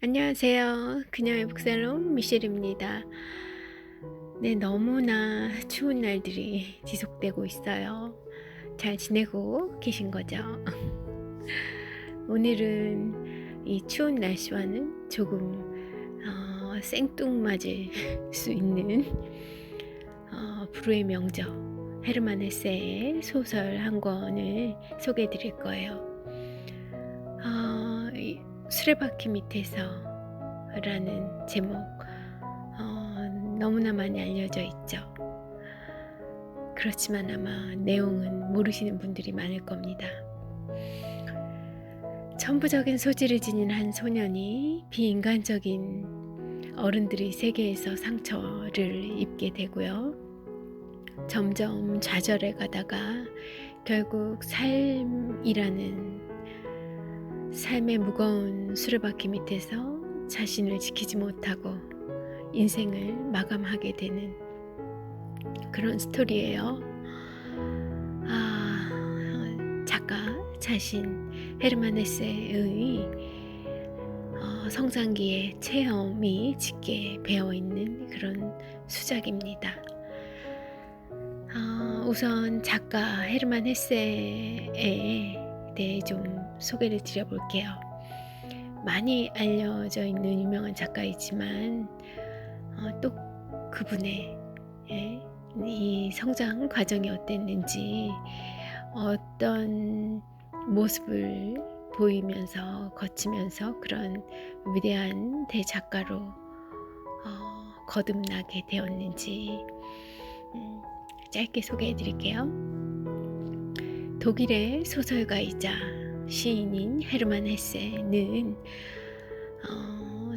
안녕하세요. 그녀의 북살롱 미셸입니다. 네, 너무나 추운 날들이 지속되고 있어요. 잘 지내고 계신 거죠? 오늘은 이 추운 날씨와는 조금 생뚱맞을 수 있는 불후의 명저 헤르만 헤세의 소설 한 권을 소개해 드릴 거예요. 수레바퀴 밑에서 라는 제목 너무나 많이 알려져 있죠. 그렇지만 아마 내용은 모르시는 분들이 많을 겁니다. 천부적인 소질을 지닌 한 소년이 비인간적인 어른들의 세계에서 상처를 입게 되고요. 점점 좌절해 가다가 결국 삶의 무거운 수레바퀴 밑에서 자신을 지키지 못하고 인생을 마감하게 되는 그런 스토리예요. 작가 자신 헤르만 헤세의 성장기의 체험이 짙게 배어있는 그런 수작입니다. 우선 작가 헤르만 헤세에 대해 좀 소개를 드려볼게요. 많이 알려져 있는 유명한 작가이지만 또 그분의 이 성장 과정이 어땠는지, 어떤 모습을 보이면서 거치면서 그런 위대한 대작가로 거듭나게 되었는지 짧게 소개해 드릴게요. 독일의 소설가이자 시인인 헤르만 헤세는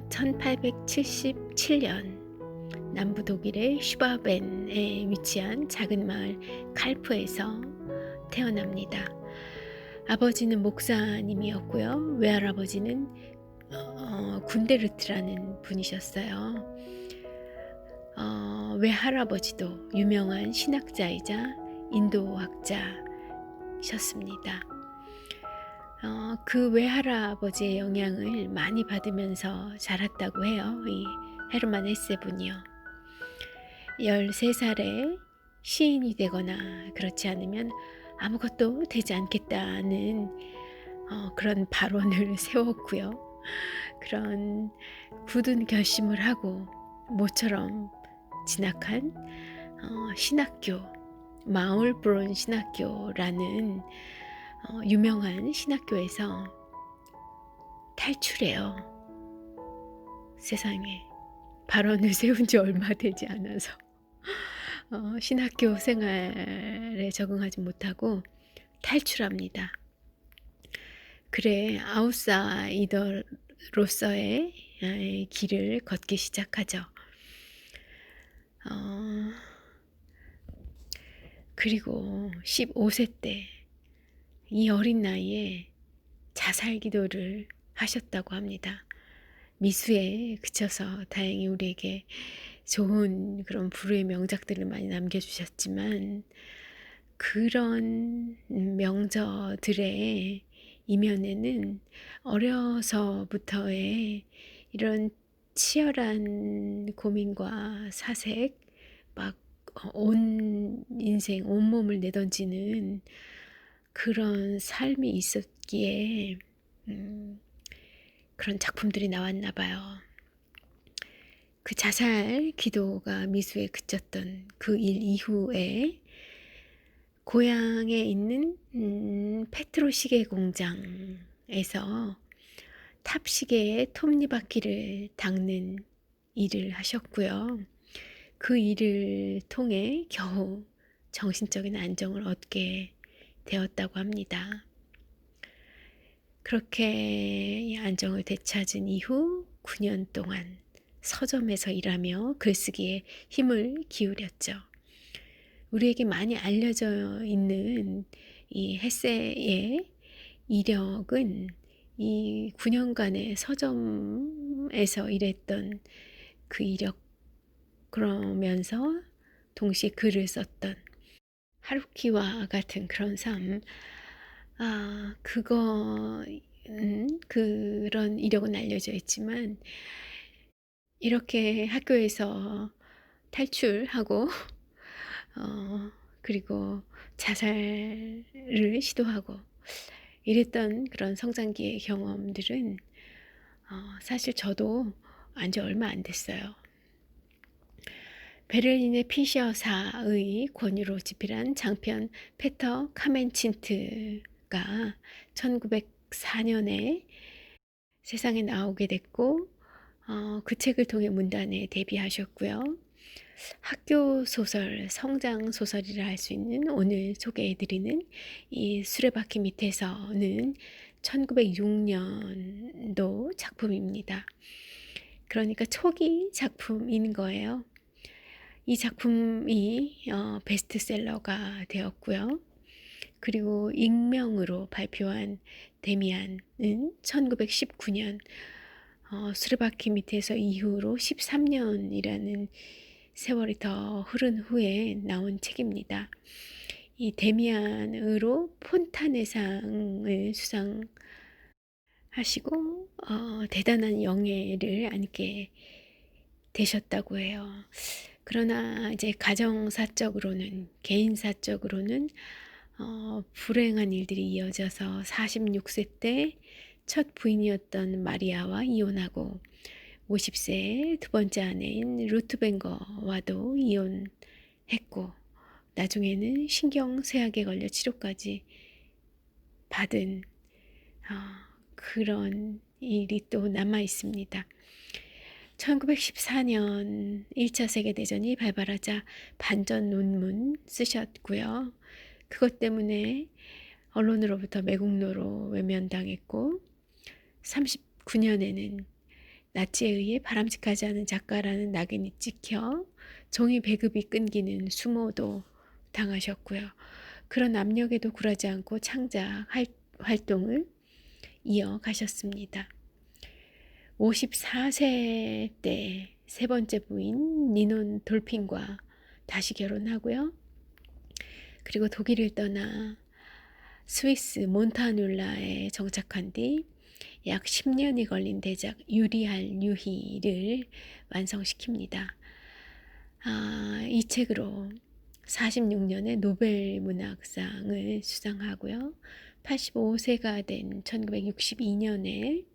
1877년 남부 독일의 슈바벤에 위치한 작은 마을 칼프에서 태어납니다. 아버지는 목사님이었고요. 외할아버지는 군데르트라는 분이셨어요. 외할아버지도 유명한 신학자이자 인도학자셨습니다. 그 외할아버지의 영향을 많이 받으면서 자랐다고 해요. 이 헤르만 헤세 분이요. 13살에 시인이 되거나 그렇지 않으면 아무것도 되지 않겠다는 그런 발언을 세웠고요. 그런 굳은 결심을 하고 모처럼 진학한 신학교, 마울브론 신학교라는 유명한 신학교에서 탈출해요. 세상에, 발언을 세운 지 얼마 되지 않아서 신학교 생활에 적응하지 못하고 탈출합니다. 그래, 아웃사이더로서의 길을 걷기 시작하죠. 그리고 15세 때 이 어린 나이에 자살 기도를 하셨다고 합니다. 미수에 그쳐서 다행히 우리에게 좋은 그런 불후의 명작들을 많이 남겨주셨지만, 그런 명저들의 이면에는 어려서부터의 이런 치열한 고민과 사색, 막 온 인생, 온몸을 내던지는 그런 삶이 있었기에 그런 작품들이 나왔나 봐요. 그 자살 기도가 미수에 그쳤던 그 일 이후에 고향에 있는 페트로 시계 공장에서 탑시계의 톱니바퀴를 닦는 일을 하셨고요. 그 일을 통해 겨우 정신적인 안정을 얻게 되었다고 합니다. 그렇게 안정을 되찾은 이후 9년 동안 서점에서 일하며 글쓰기에 힘을 기울였죠. 우리에게 많이 알려져 있는 이 헤세의 이력은 이 9년간의 서점에서 일했던 그 이력, 그러면서 동시에 글을 썼던 하루키와 같은 그런 삶, 그거 그런 이력은 알려져 있지만 이렇게 학교에서 탈출하고 그리고 자살을 시도하고 이랬던 그런 성장기의 경험들은 사실 저도 안지 얼마 안 됐어요. 베를린의 피셔사의 권유로 집필한 장편 페터 카멘친트가 1904년에 세상에 나오게 됐고 그 책을 통해 문단에 데뷔하셨고요. 학교 소설, 성장 소설이라 할 수 있는 오늘 소개해드리는 이 수레바퀴 밑에서는 1906년도 작품입니다. 그러니까 초기 작품인 거예요. 이 작품이 베스트셀러가 되었고요. 그리고 익명으로 발표한 데미안은 1919년 수레바퀴 밑에서 이후로 13년이라는 세월이 더 흐른 후에 나온 책입니다. 이 데미안으로 폰타네상을 수상하시고 대단한 영예를 안게 되셨다고 해요. 그러나 이제 가정사적으로는 개인사적으로는 불행한 일들이 이어져서 46세 때 첫 부인이었던 마리아와 이혼하고 50세 두 번째 아내인 루트 뱅거와도 이혼했고 나중에는 신경쇠약에 걸려 치료까지 받은 그런 일이 또 남아 있습니다. 1914년 1차 세계대전이 발발하자 반전 논문 쓰셨고요. 그것 때문에 언론으로부터 매국노로 외면당했고 39년에는 나치에 의해 바람직하지 않은 작가라는 낙인이 찍혀 종이 배급이 끊기는 수모도 당하셨고요. 그런 압력에도 굴하지 않고 창작 활동을 이어가셨습니다. 54세 때 세 번째 부인 니논 돌핀과 다시 결혼하고요. 그리고 독일을 떠나 스위스 몬타뉴라에 정착한 뒤 약 10년이 걸린 대작 유리할 유희를 완성시킵니다. 이 책으로 46년에 노벨 문학상을 수상하고요. 85세가 된 1962년에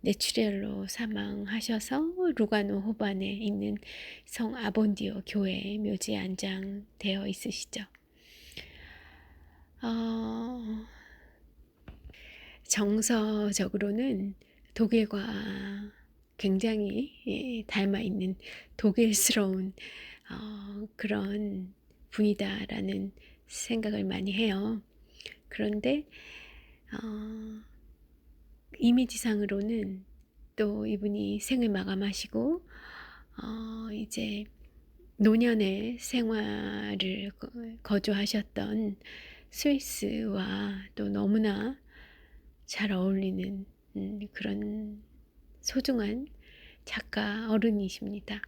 뇌출혈로 사망하셔서 루가노 호반에 있는 성 아본디오 교회에 묘지에 안장되어 있으시죠. 정서적으로는 독일과 굉장히 닮아 있는 독일스러운 그런 분이다라는 생각을 많이 해요. 그런데 이미지상으로는 또 이분이 생을 마감하시고 이제 노년의 생활을 거주하셨던 스위스와 또 너무나 잘 어울리는 그런 소중한 작가 어른이십니다.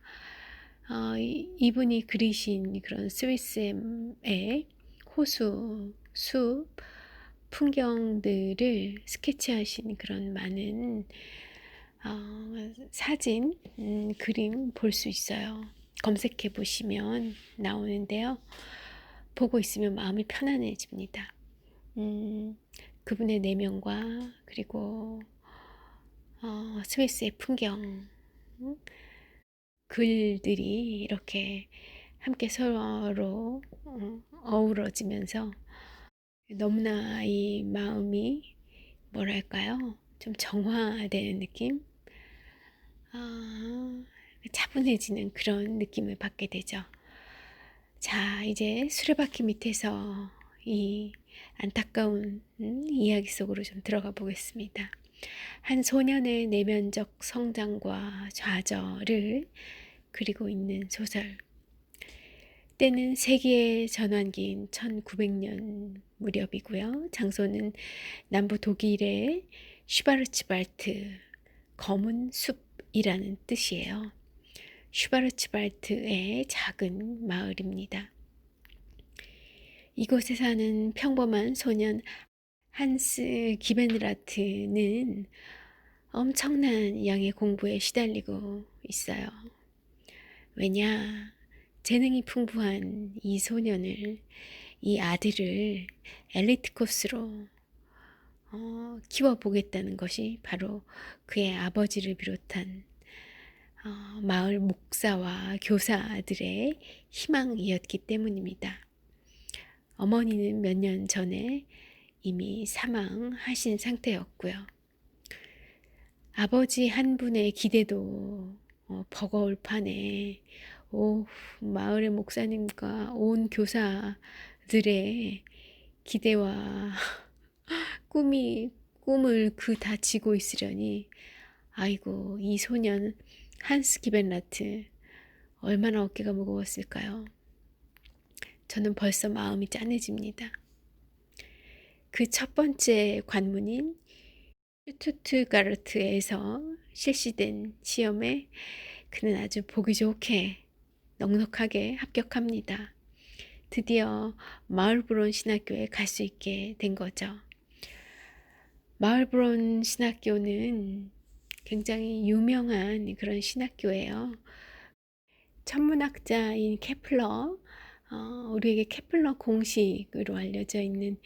이분이 그리신 그런 스위스의 호수, 숲, 풍경들을 스케치하신 그런 많은 사진, 그림 볼 수 있어요. 검색해 보시면 나오는데요. 보고 있으면 마음이 편안해집니다. 그분의 내면과 그리고 스위스의 풍경, 글들이 이렇게 함께 서로 어우러지면서 너무나 이 마음이 뭐랄까요? 좀 정화되는 느낌? 차분해지는 그런 느낌을 받게 되죠. 자, 이제 수레바퀴 밑에서 이 안타까운 이야기 속으로 좀 들어가 보겠습니다. 한 소년의 내면적 성장과 좌절을 그리고 있는 소설. 때는 세기의 전환기인 1900년 무렵이고요. 장소는 남부 독일의 슈바르츠발트, 검은 숲이라는 뜻이에요. 슈바르츠발트의 작은 마을입니다. 이곳에 사는 평범한 소년 한스 기벤라트는 엄청난 양의 공부에 시달리고 있어요. 왜냐? 재능이 풍부한 이 소년을, 이 아들을 엘리트 코스로 키워보겠다는 것이 바로 그의 아버지를 비롯한 마을 목사와 교사들의 희망이었기 때문입니다. 어머니는 몇 년 전에 이미 사망하신 상태였고요. 아버지 한 분의 기대도 버거울 판에 마을의 목사님과 온 교사들의 기대와 꿈을 다 지고 있으려니, 아이고, 이 소년 한스 기벤라트 얼마나 어깨가 무거웠을까요? 저는 벌써 마음이 짠해집니다. 그 첫 번째 관문인 슈투트가르트에서 실시된 시험에 그는 아주 보기 좋게 넉넉하게 합격합니다. 드디어 마을브론 신학교에 갈 수 있게 된 거죠. 마을브론 신학교는 굉장히 유명한 그런 신학교예요. 천문학자인 케플러, 우리에게 케플러 공식으로 알려져 있는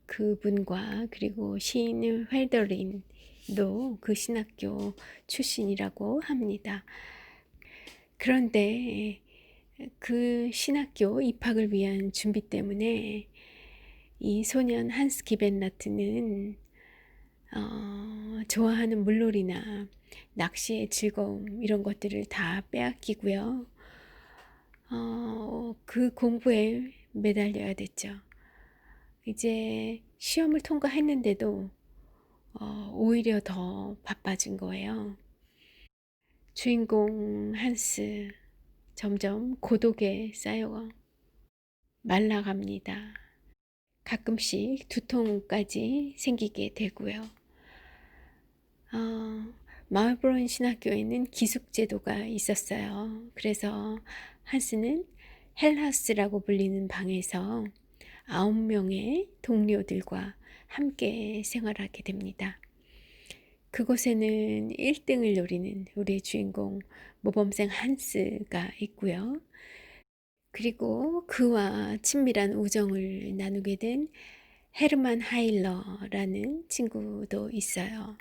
그분과 그리고 시인 헬더린도 그 신학교 출신이라고 합니다. 그런데 그 신학교 입학을 위한 준비 때문에 이 소년 한스 기벤라트는 좋아하는 물놀이나 낚시의 즐거움 이런 것들을 다 빼앗기고요. 그 공부에 매달려야 됐죠. 이제 시험을 통과했는데도 오히려 더 바빠진 거예요. 주인공 한스 점점 고독에 쌓여 말라갑니다. 가끔씩 두통까지 생기게 되고요. 마을브론 신학교에는 기숙제도가 있었어요. 그래서 한스는 헬하스라고 불리는 방에서 9명의 동료들과 함께 생활하게 됩니다. 그곳에는 1등을 노리는 우리의 주인공 모범생 한스가 있고요. 그리고 그와 친밀한 우정을 나누게 된 헤르만 하일러라는 친구도 있어요.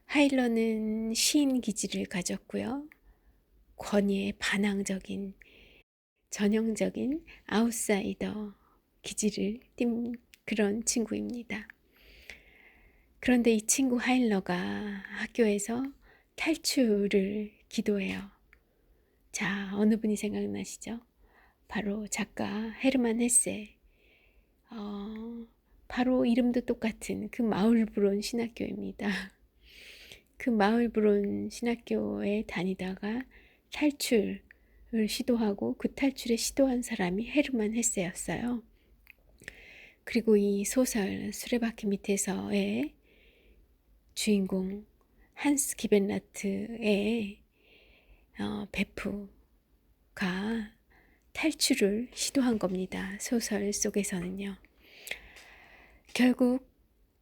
하일러는 시인 기질을 가졌고요. 권위에 반항적인 전형적인 아웃사이더 기질을 띈 그런 친구입니다. 그런데 이 친구 하일러가 학교에서 탈출을 기도해요. 자, 어느 분이 생각나시죠? 바로 작가 헤르만 헤세. 바로 이름도 똑같은 그 마을브론 신학교입니다. 그 마을브론 신학교에 다니다가 탈출을 시도하고 그 탈출에 시도한 사람이 헤르만 헤세였어요. 그리고 이 소설 수레바퀴 밑에서의 주인공 한스 기벤라트의 베프가 탈출을 시도한 겁니다. 소설 속에서는요. 결국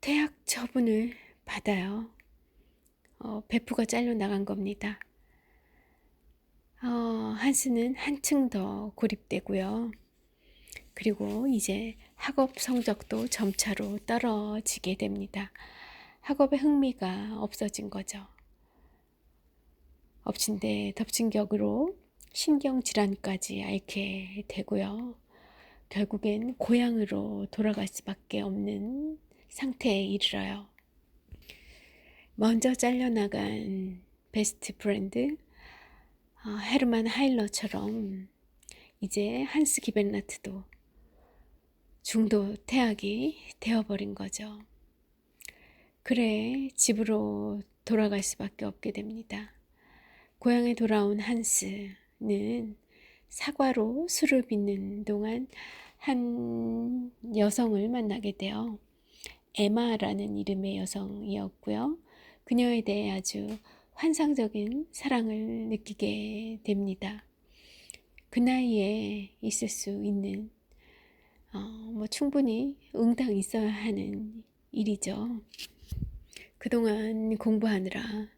퇴학 처분을 받아요. 베프가 잘려나간 겁니다. 한스는 한층 더 고립되고요. 그리고 이제 학업 성적도 점차로 떨어지게 됩니다. 학업에 흥미가 없어진 거죠. 엎친 데 덮친 격으로 신경질환까지 앓게 되고요. 결국엔 고향으로 돌아갈 수밖에 없는 상태에 이르러요. 먼저 잘려나간 베스트 프렌드 헤르만 하일러처럼 이제 한스 기벤라트도 중도 퇴학이 되어버린 거죠. 그래 집으로 돌아갈 수밖에 없게 됩니다. 고향에 돌아온 한스는 사과로 술을 빚는 동안 한 여성을 만나게 돼요. 에마라는 이름의 여성이었고요. 그녀에 대해 아주 환상적인 사랑을 느끼게 됩니다. 그 나이에 있을 수 있는 뭐 충분히 응당 있어야 하는 일이죠. 그동안 공부하느라,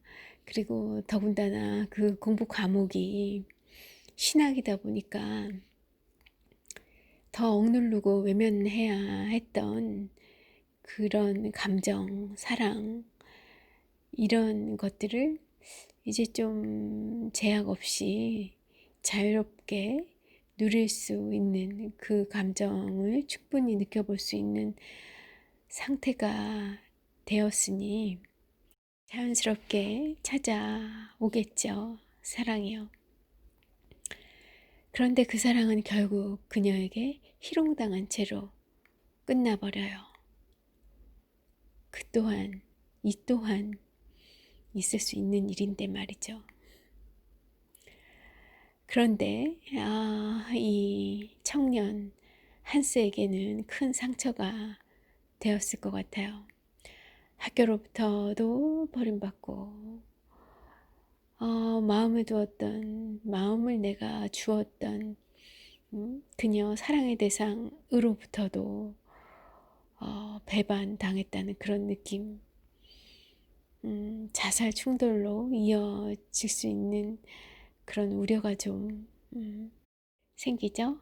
그리고 더군다나 그 공부 과목이 신학이다 보니까 더 억누르고 외면해야 했던 그런 감정, 사랑, 이런 것들을 이제 좀 제약 없이 자유롭게 누릴 수 있는, 그 감정을 충분히 느껴볼 수 있는 상태가 되었으니 자연스럽게 찾아오겠죠. 사랑이요. 그런데 그 사랑은 결국 그녀에게 희롱당한 채로 끝나버려요. 이 또한 있을 수 있는 일인데 말이죠. 그런데 이 청년 한스에게는 큰 상처가 되었을 것 같아요. 학교로부터도 버림받고, 마음을 내가 주었던 그녀 사랑의 대상으로부터도 배반당했다는 그런 느낌, 자살 충돌로 이어질 수 있는 그런 우려가 좀 생기죠.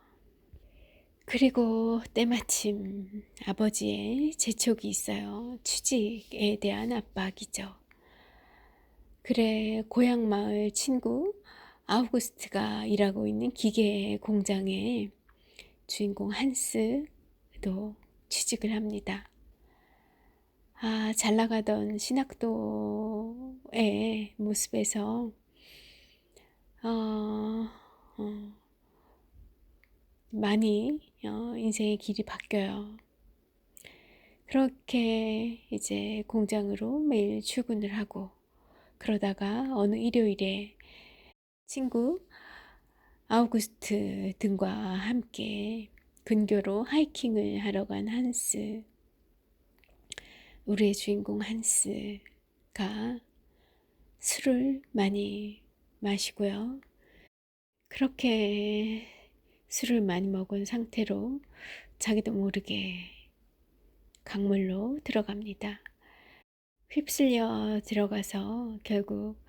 그리고 때마침 아버지의 재촉이 있어요. 취직에 대한 압박이죠. 그래, 고향 마을 친구 아우구스트가 일하고 있는 기계 공장에 주인공 한스도 취직을 합니다. 잘 나가던 신학도의 모습에서 많이 인생의 길이 바뀌어요. 그렇게 이제 공장으로 매일 출근을 하고, 그러다가 어느 일요일에 친구 아우구스트 등과 함께 근교로 하이킹을 하러 간 한스, 우리의 주인공 한스가 술을 많이 마시고요. 그렇게 술을 많이 먹은 상태로 자기도 모르게 강물로 들어갑니다. 휩쓸려 들어가서 결국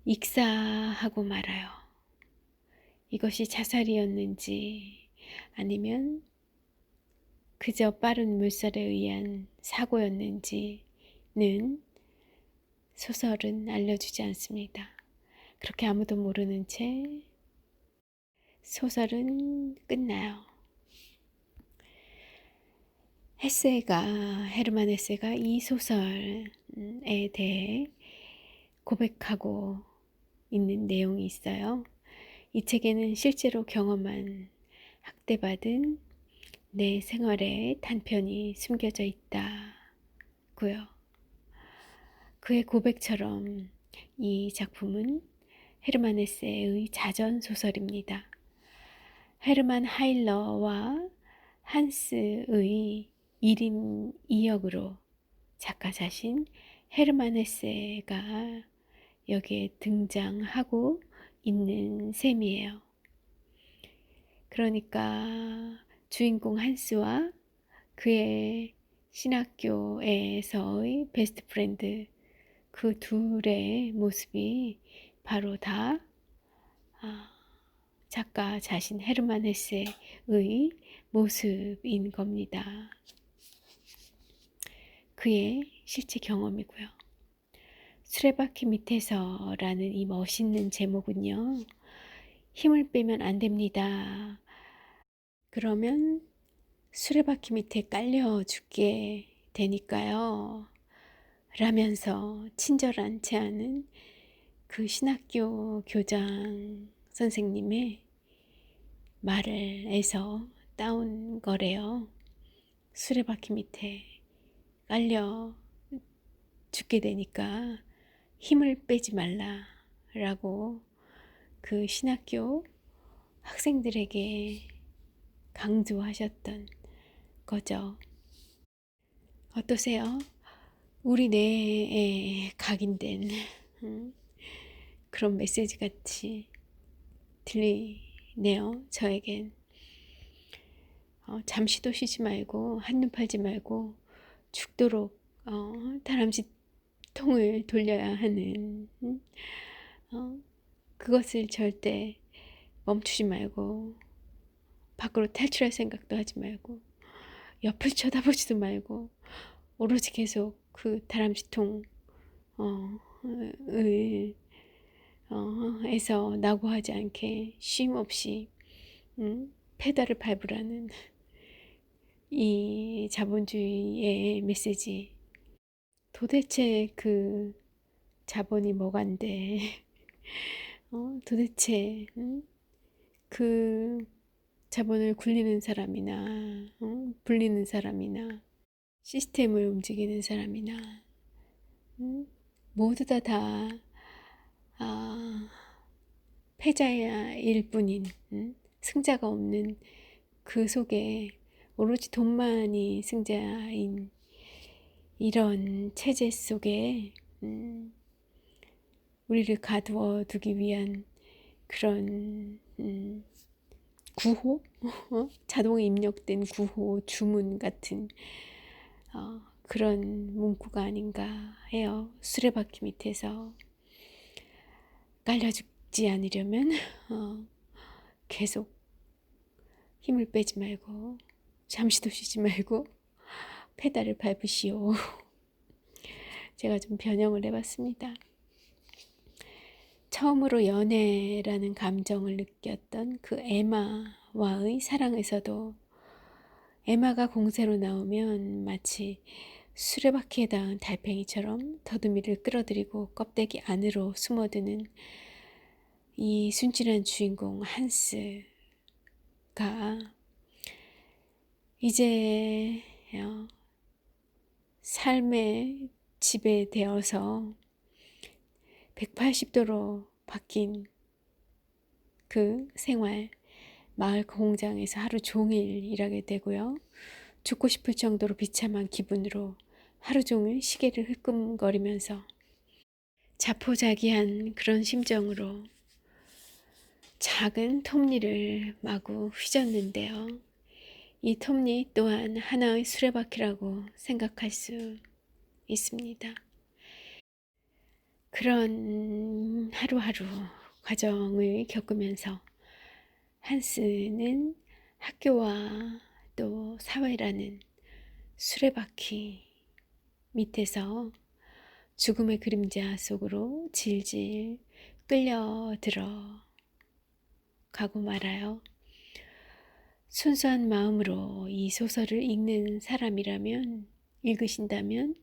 익사하고 말아요. 이것이 자살이었는지 아니면 그저 빠른 물살에 의한 사고였는지는 소설은 알려주지 않습니다. 그렇게 아무도 모르는 채 소설은 끝나요. 헤르만 헤세가 이 소설에 대해 고백하고 있는 내용이 있어요. 이 책에는 실제로 경험한 학대받은 내 생활의 단편이 숨겨져 있다고요. 그의 고백처럼 이 작품은 헤르만 헤세의 자전 소설입니다. 헤르만 하일러와 한스의 1인 2역으로 작가 자신 헤르만 헤세가 여기에 등장하고 있는 셈이에요. 그러니까 주인공 한스와 그의 신학교에서의 베스트 프렌드, 그 둘의 모습이 바로 다 작가 자신 헤르만 헤세의 모습인 겁니다. 그의 실제 경험이고요. 수레바퀴 밑에서라는 이 멋있는 제목은요, 힘을 빼면 안 됩니다. 그러면 수레바퀴 밑에 깔려 죽게 되니까요. 라면서 친절한 제안은 그 신학교 교장 선생님의 말에서 따온 거래요. 수레바퀴 밑에 깔려 죽게 되니까 힘을 빼지 말라라고 그 신학교 학생들에게 강조하셨던 거죠. 어떠세요? 우리 뇌에 각인된 그런 메시지 같이 들리네요. 저에겐 잠시도 쉬지 말고 한눈 팔지 말고 죽도록 다람쥐통을 돌려야 하는 그것을 절대 멈추지 말고 밖으로 탈출할 생각도 하지 말고 옆을 쳐다보지도 말고 오로지 계속 그 다람쥐통 을 에서 낙오하지 않게 쉼 없이 페달을 밟으라는 이 자본주의의 메시지. 도대체 그 자본이 뭐간데 도대체 그 자본을 굴리는 사람이나 불리는 사람이나 시스템을 움직이는 사람이나 모두 다 패자일 뿐인 승자가 없는 그 속에 오로지 돈만이 승자인 이런 체제 속에 우리를 가두어 두기 위한 그런 구호? 자동에 입력된 구호, 주문 같은 그런 문구가 아닌가 해요. 수레바퀴 밑에서 깔려 죽지 않으려면 계속 힘을 빼지 말고 잠시도 쉬지 말고 페달을 밟으시오. 제가 좀 변형을 해봤습니다. 처음으로 연애라는 감정을 느꼈던 그 에마와의 사랑에서도 에마가 공세로 나오면 마치 수레바퀴에 닿은 달팽이처럼 더듬이를 끌어들이고 껍데기 안으로 숨어드는 이 순진한 주인공 한스가 이제 삶의 지배되어서 180도로 바뀐 그 생활, 마을 공장에서 하루 종일 일하게 되고요. 죽고 싶을 정도로 비참한 기분으로 하루 종일 시계를 흘끔거리면서 자포자기한 그런 심정으로 작은 톱니를 마구 휘젓는데요. 이 톱니 또한 하나의 수레바퀴라고 생각할 수 있습니다. 그런 하루하루 과정을 겪으면서 한스는 학교와 또 사회라는 수레바퀴 밑에서 죽음의 그림자 속으로 질질 끌려 들어가고 말아요. 순수한 마음으로 이 소설을 읽는 사람이라면, 읽으신다면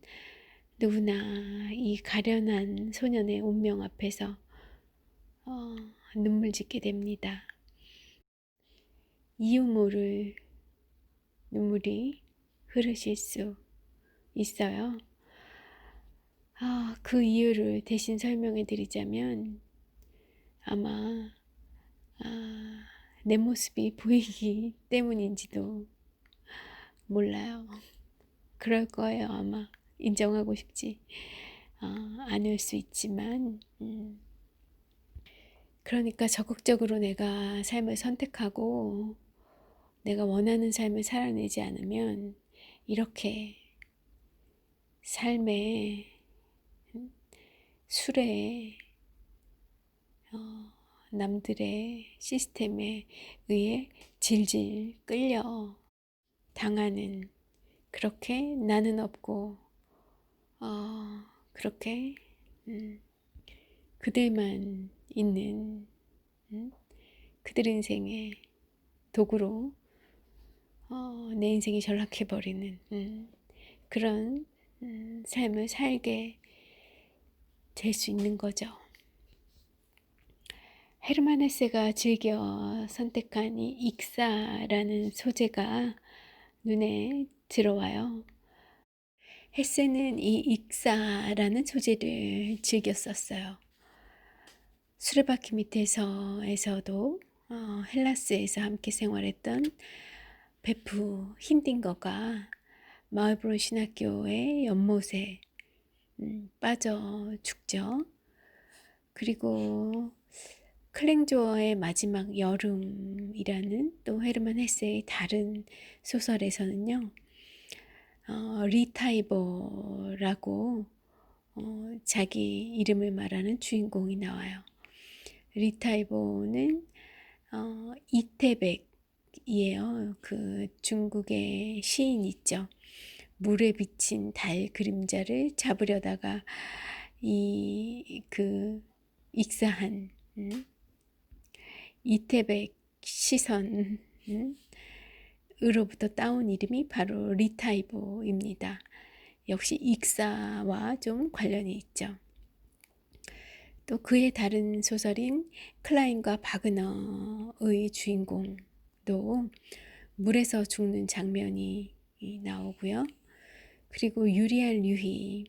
누구나 이 가련한 소년의 운명 앞에서 눈물 짓게 됩니다. 이유 모를 눈물이 흐르실 수 있어요. 그 이유를 대신 설명해 드리자면 아마 내 모습이 보이기 때문인지도 몰라요. 그럴 거예요. 아마 인정하고 싶지 않을 수 있지만 그러니까 적극적으로 내가 삶을 선택하고 내가 원하는 삶을 살아내지 않으면 이렇게 삶의 수레에 남들의 시스템에 의해 질질 끌려 당하는 그렇게 나는 없고 그렇게 그들만 있는 그들 인생의 도구로 내 인생이 전락해버리는 그런 삶을 살게 될 수 있는 거죠. 헤르만 헤세가 즐겨 선택한 이 익사라는 소재가 눈에 들어와요. 헤세는 이 익사라는 소재를 즐겨 썼어요. 수레바퀴 밑에서에서도 헬라스에서 함께 생활했던 베프 힌딩거가 마을브론 신학교의 연못에 빠져 죽죠. 그리고 클랭조어의 마지막 여름이라는 또 헤르만 헤세의 다른 소설에서는요, 리타이버라고 자기 이름을 말하는 주인공이 나와요. 리타이버는 이태백이에요. 그 중국의 시인 있죠. 물에 비친 달 그림자를 잡으려다가 익사한 이태백 시선 으로부터 따온 이름이 바로 리타이버입니다. 역시 익사와 좀 관련이 있죠. 또 그의 다른 소설인 클라인과 바그너의 주인공도 물에서 죽는 장면이 나오고요. 그리고 유리알 유희,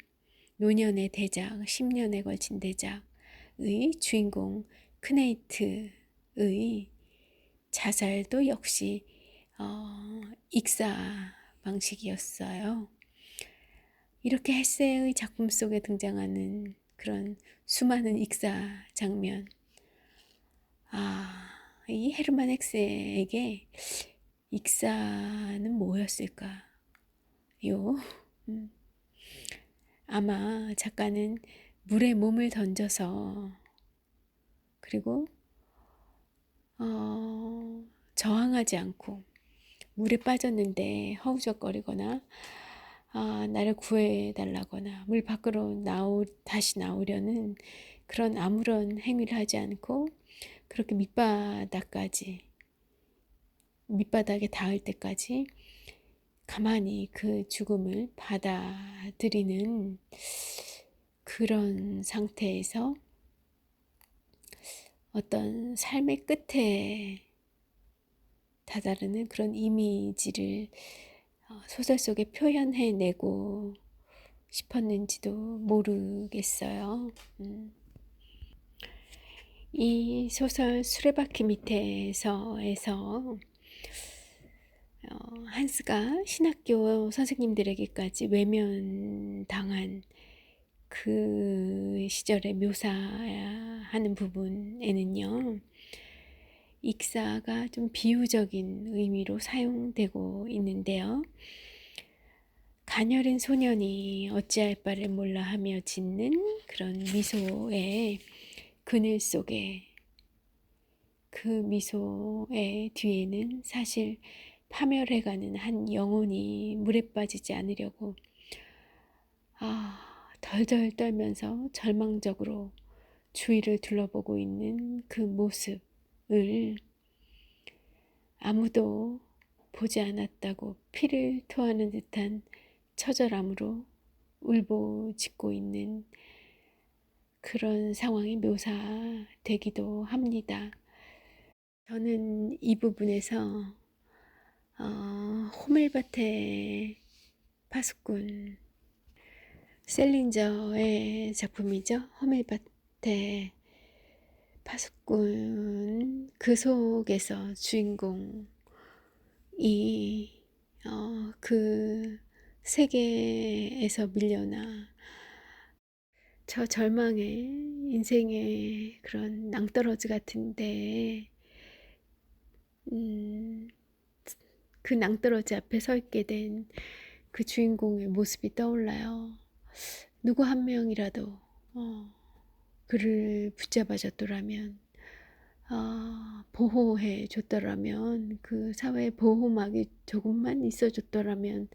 노년의 대작, 10년에 걸친 대작의 주인공 크네이트의 자살도 역시 익사 방식이었어요. 이렇게 헤세의 작품 속에 등장하는 그런 수많은 익사 장면, 이 헤르만 헥세에게 익사는 뭐였을까요? 아마 작가는 물에 몸을 던져서 그리고 저항하지 않고 물에 빠졌는데 허우적거리거나 나를 구해달라거나 물 밖으로 다시 나오려는 그런 아무런 행위를 하지 않고 그렇게 밑바닥에 닿을 때까지 가만히 그 죽음을 받아들이는 그런 상태에서 어떤 삶의 끝에 다다르는 그런 이미지를 소설 속에 표현해내고 싶었는지도 모르겠어요. 이 소설 수레바퀴 밑에서에서 한스가 신학교 선생님들에게까지 외면당한 그 시절에 묘사하는 부분에는요, 익사가 좀 비유적인 의미로 사용되고 있는데요. 가녀린 소년이 어찌할 바를 몰라 하며 짓는 그런 미소의 그늘 속에 그 미소의 뒤에는 사실 파멸해가는 한 영혼이 물에 빠지지 않으려고 덜덜 떨면서 절망적으로 주위를 둘러보고 있는 그 모습을 아무도 보지 않았다고 피를 토하는 듯한 처절함으로 울부짖고 있는 그런 상황이 묘사되기도 합니다. 저는 이 부분에서 호밀밭의 파수꾼 셀린저의 작품이죠. 호밀밭의 파수꾼 그 속에서 주인공이 그 세계에서 밀려나 저 절망의 인생의 그런 낭떠러지 같은데 그 낭떠러지 앞에 서 있게 된 그 주인공의 모습이 떠올라요. 누구 한 명이라도 그를 붙잡아 줬더라면 보호해 줬더라면 그 사회의 보호막이 조금만 있어 줬더라면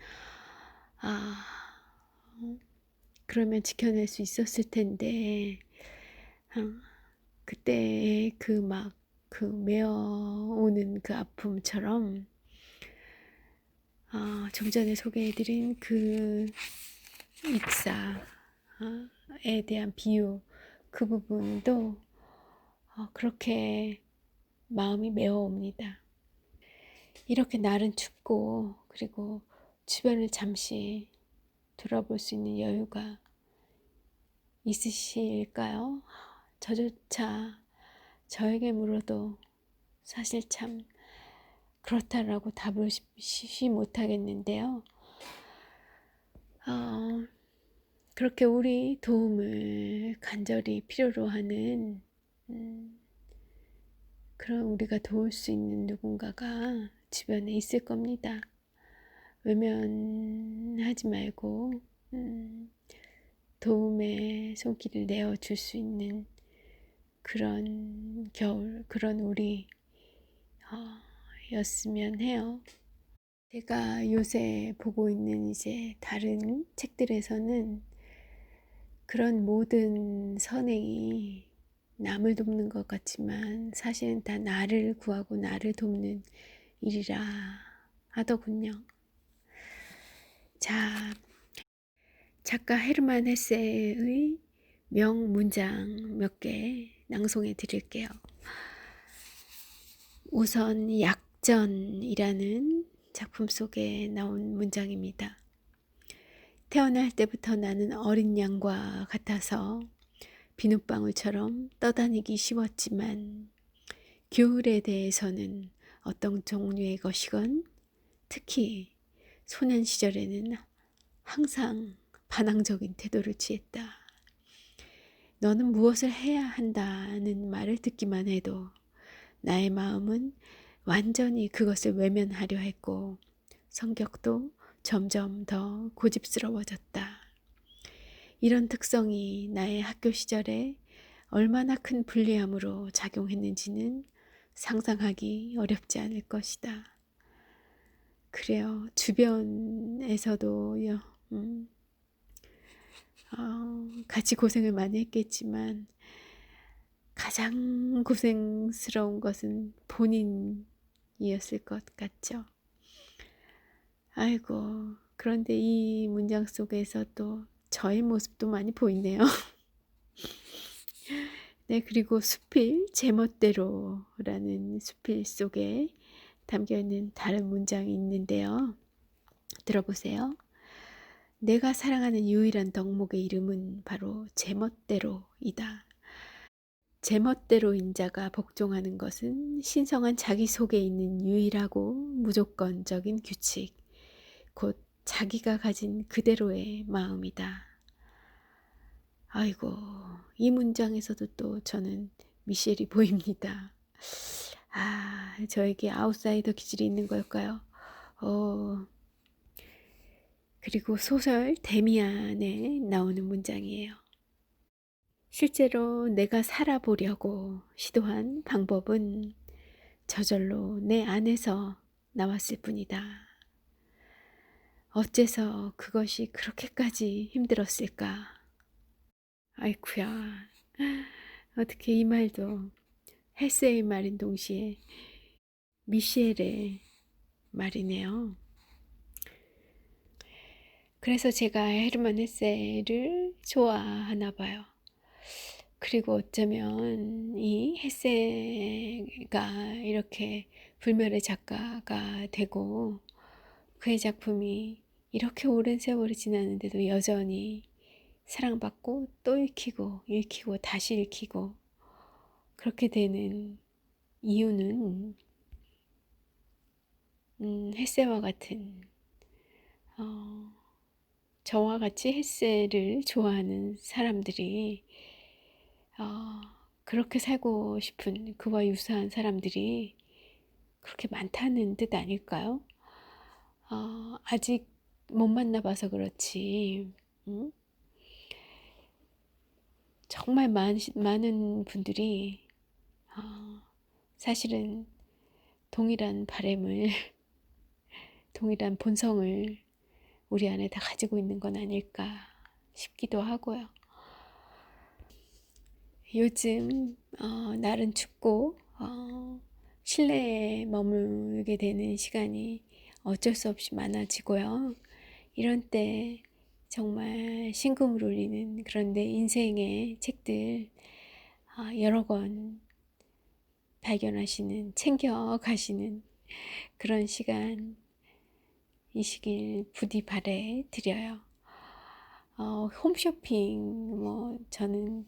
그러면 지켜낼 수 있었을 텐데 그때 그 메어오는 그 아픔처럼 좀 전에 소개해드린 그 익사에 대한 비유 그 부분도 그렇게 마음이 메어옵니다. 이렇게 날은 춥고 그리고 주변을 잠시 돌아볼 수 있는 여유가 있으실까요? 저조차 저에게 물어도 사실 참 그렇다라고 답을 쉬 못하겠는데요. 그렇게 우리 도움을 간절히 필요로 하는 그럼 우리가 도울 수 있는 누군가가 주변에 있을 겁니다. 외면하지 말고 도움의 손길을 내어줄 수 있는 그런 겨울, 그런 우리 였으면 해요. 제가 요새 보고 있는 이제 다른 책들에서는 그런 모든 선행이 남을 돕는 것 같지만 사실은 다 나를 구하고 나를 돕는 일이라 하더군요. 자, 작가 헤르만 헤세의 명문장 몇 개 낭송해 드릴게요. 우선 약전이라는 작품 속에 나온 문장입니다. 태어날 때부터 나는 어린 양과 같아서 비눗방울처럼 떠다니기 쉬웠지만 규율에 대해서는 어떤 종류의 것이건 특히 소년 시절에는 항상 반항적인 태도를 취했다. 너는 무엇을 해야 한다는 말을 듣기만 해도 나의 마음은 완전히 그것을 외면하려 했고 성격도 점점 더 고집스러워졌다. 이런 특성이 나의 학교 시절에 얼마나 큰 불리함으로 작용했는지는 상상하기 어렵지 않을 것이다. 그래요. 주변에서도요. 같이 고생을 많이 했겠지만 가장 고생스러운 것은 본인이었을 것 같죠. 아이고, 그런데 이 문장 속에서 또 저의 모습도 많이 보이네요. 네, 그리고 수필 제멋대로라는 수필 속에 담겨있는 다른 문장이 있는데요. 들어보세요. 내가 사랑하는 유일한 덕목의 이름은 바로 제멋대로이다. 제멋대로인 자가 복종하는 것은 신성한 자기 속에 있는 유일하고 무조건적인 규칙, 곧 자기가 가진 그대로의 마음이다. 아이고, 이 문장에서도 또 저는 미셸이 보입니다. 저에게 아웃사이더 기질이 있는 걸까요? 그리고 소설 데미안에 나오는 문장이에요. 실제로 내가 살아보려고 시도한 방법은 저절로 내 안에서 나왔을 뿐이다. 어째서 그것이 그렇게까지 힘들었을까? 아이쿠야, 어떻게 이 말도 헤세의 말인 동시에 미셸의 말이네요. 그래서 제가 헤르만 헤세를 좋아하나 봐요. 그리고 어쩌면 이 헤세가 이렇게 불멸의 작가가 되고 그의 작품이 이렇게 오랜 세월이 지났는데도 여전히 사랑받고 또 읽히고 다시 읽히고 그렇게 되는 이유는 헤세와 같은 저와 같이 헤세를 좋아하는 사람들이 그렇게 살고 싶은 그와 유사한 사람들이 그렇게 많다는 뜻 아닐까요? 아직 못 만나봐서 그렇지 정말 많은 분들이 사실은 동일한 바램을 동일한 본성을 우리 안에 다 가지고 있는 건 아닐까 싶기도 하고요. 요즘 날은 춥고 실내에 머물게 되는 시간이 어쩔 수 없이 많아지고요. 이런 때 정말 심금을 울리는 그런 내 인생의 책들 여러 권 발견하시는, 챙겨가시는 그런 시간이시길 부디 바래 드려요. 홈쇼핑, 저는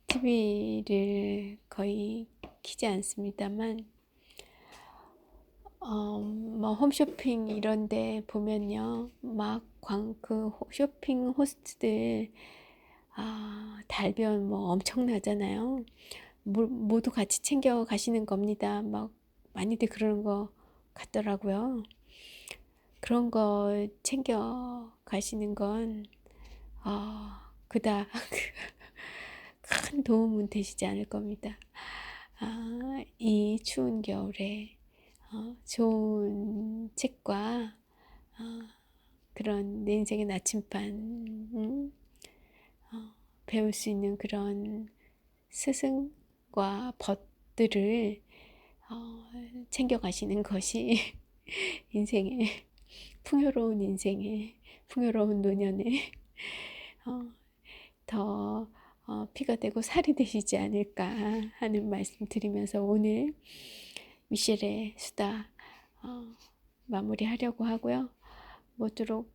TV를 거의 키지 않습니다만, 홈쇼핑 이런데 보면요, 막 그 쇼핑 호스트들 달변 엄청나잖아요. 모두 같이 챙겨 가시는 겁니다. 막 많이들 그러는 거 같더라고요. 그런 거 챙겨 가시는 건 그닥 큰 도움은 되시지 않을 겁니다. 이 추운 겨울에 좋은 책과 그런 내 인생의 나침반, 배울 수 있는 그런 스승과 벗들을 챙겨가시는 것이 인생의 풍요로운 인생의 풍요로운 노년에 더 피가 되고 살이 되시지 않을까 하는 말씀 드리면서 오늘 미셸의 수다 마무리하려고 하고요. 모쪼록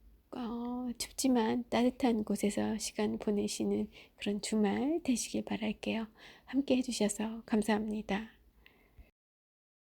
춥지만 따뜻한 곳에서 시간 보내시는 그런 주말 되시길 바랄게요. 함께 해주셔서 감사합니다.